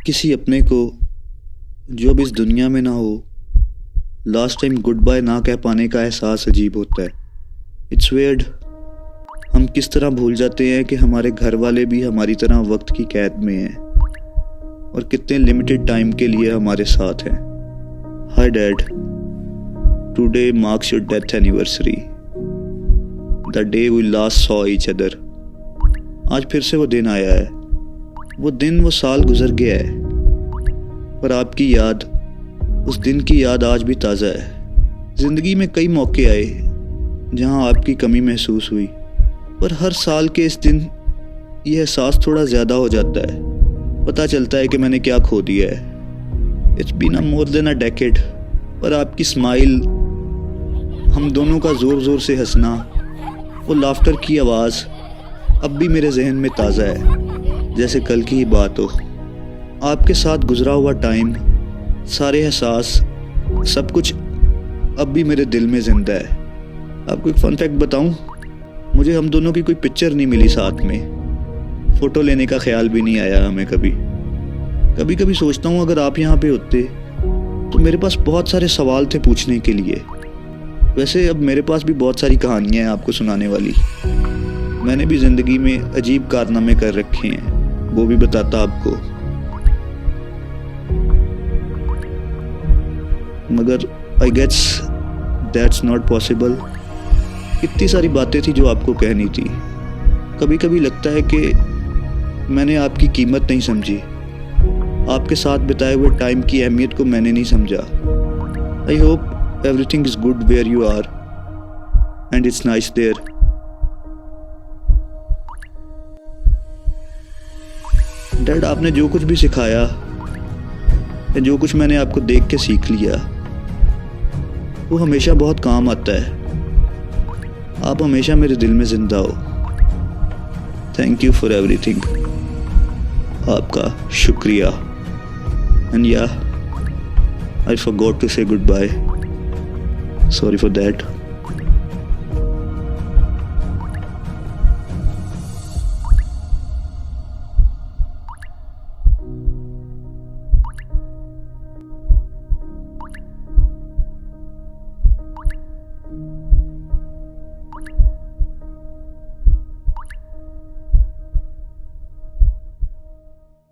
किसी अपने को जो अब इस दुनिया में ना हो, लास्ट टाइम गुड बाय ना कह पाने का एहसास अजीब होता है। It's weird. हम किस तरह भूल जाते हैं कि हमारे घर वाले भी हमारी तरह वक्त की कैद में हैं और कितने लिमिटेड टाइम के लिए हमारे साथ हैं। Hi dad, today marks your death anniversary, the day we last saw each other. आज फिर से वो दिन आया है। वो दिन, वो साल गुजर गया है, पर आपकी याद, उस दिन की याद आज भी ताज़ा है। ज़िंदगी में कई मौके आए जहां आपकी कमी महसूस हुई, पर हर साल के इस दिन ये एहसास थोड़ा ज़्यादा हो जाता है। पता चलता है कि मैंने क्या खो दिया है। It's been more than a decade, पर आपकी स्माइल, हम दोनों का ज़ोर ज़ोर से हंसना, वो लाफ्टर की आवाज़ अब भी मेरे जहन में ताज़ा है, जैसे कल की ही बात हो। आपके साथ गुजरा हुआ टाइम, सारे एहसास, सब कुछ अब भी मेरे दिल में ज़िंदा है। आपको एक फ़न फैक्ट बताऊं, मुझे हम दोनों की कोई पिक्चर नहीं मिली साथ में। फ़ोटो लेने का ख्याल भी नहीं आया हमें कभी। कभी कभी सोचता हूं अगर आप यहाँ पे होते तो मेरे पास बहुत सारे सवाल थे पूछने के लिए। वैसे अब मेरे पास भी बहुत सारी कहानियाँ हैं आपको सुनाने वाली। मैंने भी ज़िंदगी में अजीब कारनामे कर रखे हैं, वो भी बताता आपको। मगर I guess that's not possible. इतनी सारी बातें थी जो आपको कहनी थी। कभी कभी लगता है कि मैंने आपकी कीमत नहीं समझी, आपके साथ बिताए हुए टाइम की अहमियत को मैंने नहीं समझा। I hope everything is good where you are and it's nice there. Dad, आपने जो कुछ भी सिखाया या जो कुछ मैंने आपको देख के सीख लिया, वो हमेशा बहुत काम आता है। आप हमेशा मेरे दिल में जिंदा हो। Thank you for everything. आपका शुक्रिया। And yeah, I forgot to say goodbye. Sorry for that.